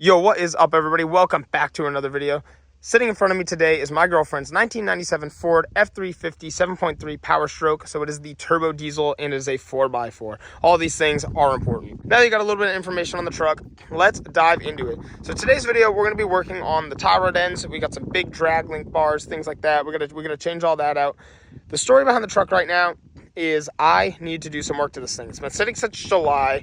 Yo, what is up, everybody? Welcome back to another video. Sitting in front of me today is my girlfriend's 1997 Ford F350 7.3 Power Stroke. So it is the turbo diesel and it is a 4x4. All these things are important. Now that you got a little bit of information on the truck, let's dive into it. So today's video, we're going to be working on the tie rod ends. We got some big drag link bars, things like that. We're gonna change all that out. The story behind the truck right now is I need to do some work to this thing. It's been sitting since July.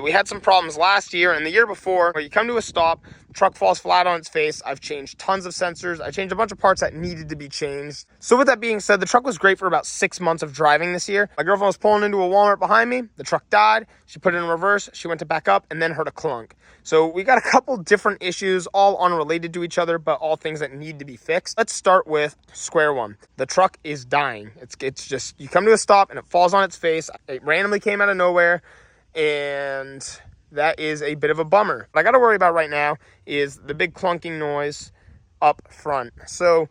We had some problems last year and the year before where you come to a stop, truck falls flat on its face. I've changed tons of sensors. I changed a bunch of parts that needed to be changed. So with that being said, the truck was great for about 6 months of driving this year. My girlfriend was pulling into a Walmart behind me. The truck died. She put it in reverse. She went to back up and then heard a clunk. So we got a couple different issues, all unrelated to each other, but all things that need to be fixed. Let's start with square one. The truck is dying. It's just, you come to a stop and it falls on its face. It randomly came out of nowhere, and that is a bit of a bummer. What I got to worry about right now is the big clunking noise up front. So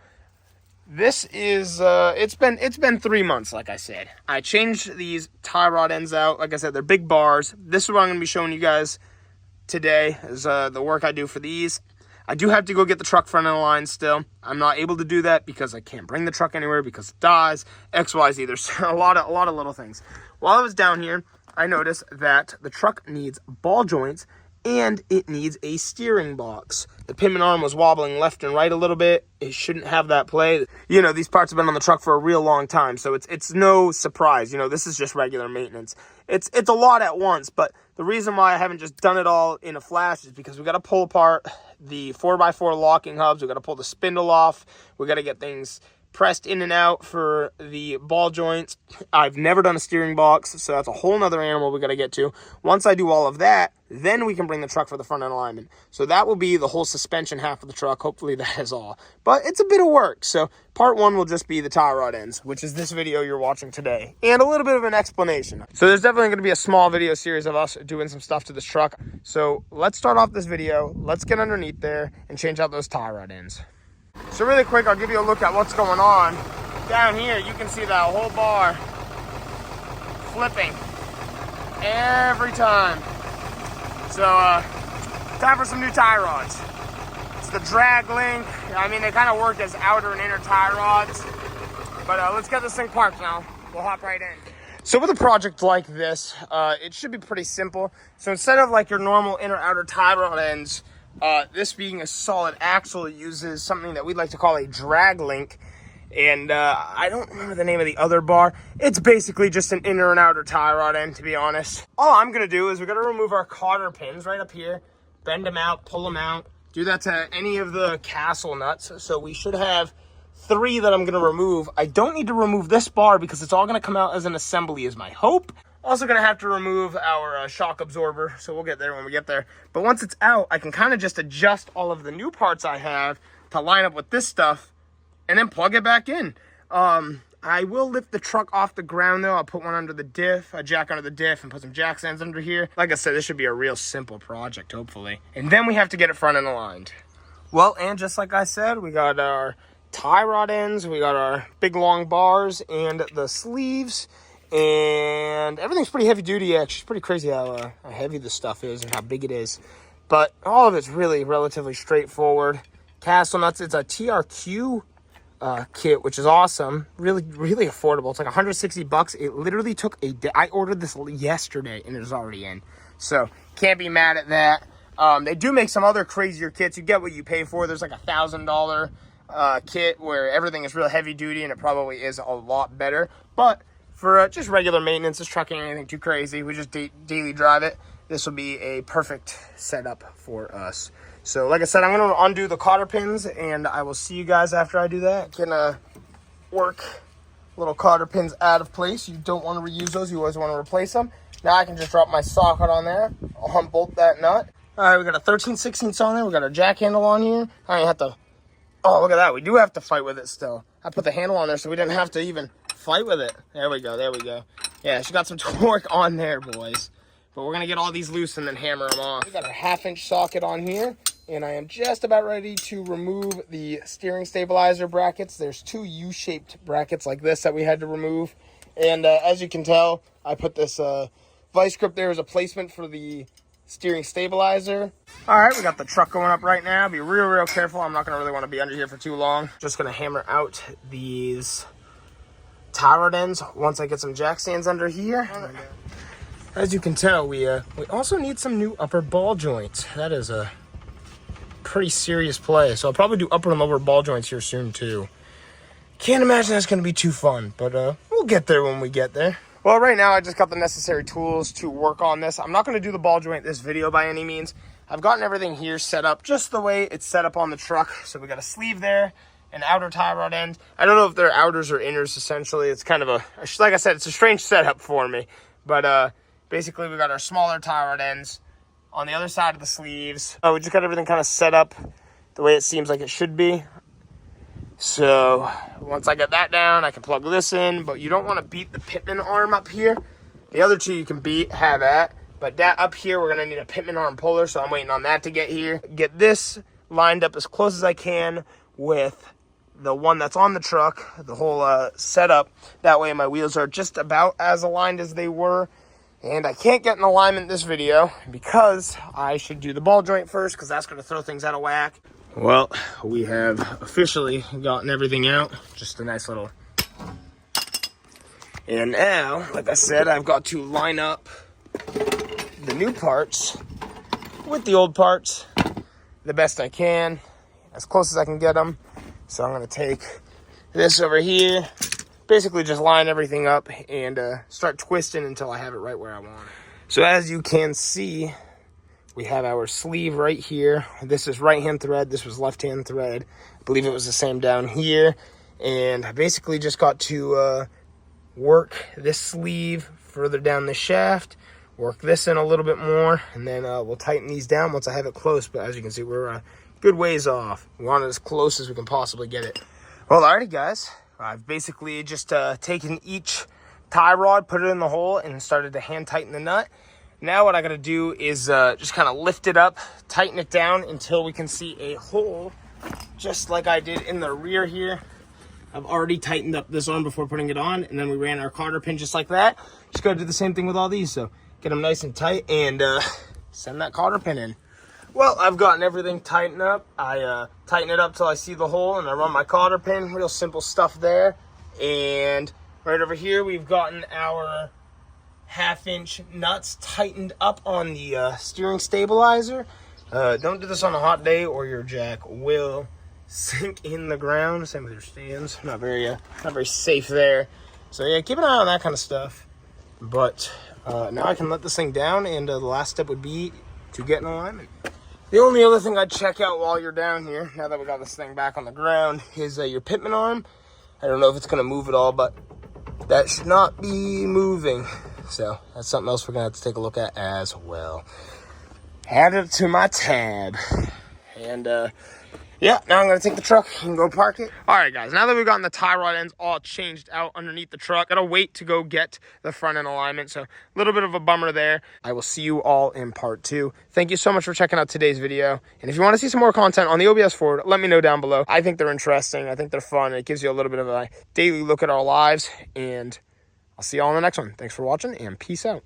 this is it's been 3 months. Like I said, I changed these tie rod ends out. Like I said, they're big bars. This is what I'm going to be showing you guys today, is the work I do for these. I do have to go get the truck front end line still. I'm not able to do that because I can't bring the truck anywhere because it dies. XYZ. There's a lot of little things. While I was down here, I noticed that the truck needs ball joints and it needs a steering box. The pivot arm was wobbling left and right a little bit. It shouldn't have that play. You know, these parts have been on the truck for a real long time, so it's no surprise. You know, this is just regular maintenance. It's a lot at once, but the reason why I haven't just done it all in a flash is because we got to pull apart the 4x4 locking hubs. We got to pull the spindle off. We got to get things pressed in and out for the ball joints. I've never done a steering box, so that's a whole nother animal we got to get to. Once I do all of that, then we can bring the truck for the front end alignment. So that will be the whole suspension half of the truck. Hopefully that is all. But it's a bit of work. So part one will just be the tie rod ends, which is this video you're watching today, and a little bit of an explanation. So there's definitely going to be a small video series of us doing some stuff to this truck. So let's start off this video. Let's get underneath there and change out those tie rod ends. So really quick, I'll give you a look at what's going on. Down here, you can see that whole bar flipping every time. So, time for some new tie rods. It's the drag link. I mean, they kind of work as outer and inner tie rods. But let's get this thing parked now. We'll hop right in. So with a project like this, it should be pretty simple. So instead of like your normal inner-outer tie rod ends, this being a solid axle, it uses something that we'd like to call a drag link. And I don't remember the name of the other bar. It's basically just an inner and outer tie rod end, to be honest. All I'm going to do is we're going to remove our cotter pins right up here, bend them out, pull them out, do that to any of the castle nuts. So we should have 3 that I'm going to remove. I don't need to remove this bar because it's all going to come out as an assembly is my hope. Also going to have to remove our shock absorber, so we'll get there when we get there. But once it's out, I can kind of just adjust all of the new parts I have to line up with this stuff and then plug it back in. I will lift the truck off the ground, though. I'll put one under the diff, a jack under the diff, and put some jack stands under here. Like I said, this should be a real simple project, hopefully. And then we have to get it front end aligned. Well, and just like I said, we got our tie rod ends, we got our big long bars and the sleeves. And everything's pretty heavy duty, actually. It's pretty crazy how heavy this stuff is and how big it is. But all of it's really relatively straightforward. Castle nuts, it's a TRQ kit, which is awesome. Really, really affordable. It's like 160 bucks. It literally took a day. I ordered this yesterday and it was already in. So can't be mad at that. They do make some other crazier kits. You get what you pay for. There's like a $1,000 kit where everything is real heavy duty, and it probably is a lot better. But for just regular maintenance, this truck ain't anything too crazy. We just daily drive it. This will be a perfect setup for us. So like I said, I'm going to undo the cotter pins, and I will see you guys after I do that. Can work little cotter pins out of place. You don't want to reuse those. You always want to replace them. Now I can just drop my socket on there. I'll unbolt that nut. All right, we got a 13/16 on there. We got our jack handle on here. I don't have to... Oh, look at that. We do have to fight with it still. I put the handle on there so we didn't have to even fight with it. There we go. There we go. Yeah, she got some torque on there, boys. But we're going to get all these loose and then hammer them off. We got our 1/2-inch socket on here. And I am just about ready to remove the steering stabilizer brackets. There's 2 U-shaped brackets like this that we had to remove. And as you can tell, I put this vice grip there as a placement for the steering stabilizer. All right, we got the truck going up right now. Be real careful. I'm not gonna really want to be under here for too long. Just gonna hammer out these tie rod ends once I get some jack stands under here. As you can tell, we also need some new upper ball joints. That is a pretty serious play. So I'll probably do upper and lower ball joints here soon too. Can't imagine that's gonna be too fun, but we'll get there when we get there. Well, right now I just got the necessary tools to work on this. I'm not gonna do the ball joint this video by any means. I've gotten everything here set up just the way it's set up on the truck. So we got a sleeve there, an outer tie rod end. I don't know if they're outers or inners essentially. It's kind of like I said, it's a strange setup for me. But basically we got our smaller tie rod ends on the other side of the sleeves. We just got everything kind of set up the way it seems like it should be. So once I get that down, I can plug this in, but you don't want to beat the pitman arm up here. The other two you can have at, but that up here, we're going to need a pitman arm puller, so I'm waiting on that to get here. Get this lined up as close as I can with the one that's on the truck, the whole setup. That way my wheels are just about as aligned as they were. And I can't get in alignment this video because I should do the ball joint first, because that's going to throw things out of whack. Well, we have officially gotten everything out. Just a nice little... And now, like I said, I've got to line up the new parts with the old parts the best I can, as close as I can get them. So I'm going to take this over here, basically just line everything up and start twisting until I have it right where I want it. So as you can see, we have our sleeve right here. This is right-hand thread. This was left-hand thread. I believe it was the same down here. And I basically just got to work this sleeve further down the shaft, work this in a little bit more, and then we'll tighten these down once I have it close. But as you can see, we're a good ways off. We want it as close as we can possibly get it. Well, alrighty, guys. I've basically just taken each tie rod, put it in the hole, and started to hand tighten the nut. Now what I gotta do is just kind of lift it up, tighten it down until we can see a hole, just like I did in the rear here. I've already tightened up this arm before putting it on, and then we ran our cotter pin just like that. Just gotta do the same thing with all these. So get them nice and tight and send that cotter pin in. Well, I've gotten everything tightened up. I tighten it up till I see the hole, and I run my cotter pin. Real simple stuff there. And right over here, we've gotten our 1/2-inch nuts tightened up on the steering stabilizer. Don't do this on a hot day or your jack will sink in the ground. Same with your stands. Not very safe there. So yeah, keep an eye on that kind of stuff. But now I can let this thing down, and the last step would be to get in alignment. The only other thing I'd check out while you're down here, now that we got this thing back on the ground, is your pitman arm. I don't know if it's going to move at all, but that should not be moving. So that's something else we're going to have to take a look at as well. Add it to my tab. And yeah, now I'm going to take the truck and go park it. All right, guys, now that we've gotten the tie rod ends all changed out underneath the truck, got to wait to go get the front end alignment. So a little bit of a bummer there. I will see you all in part 2. Thank you so much for checking out today's video. And if you want to see some more content on the OBS Ford, let me know down below. I think they're interesting. I think they're fun. It gives you a little bit of a daily look at our lives. And I'll see you all in the next one. Thanks for watching, and peace out.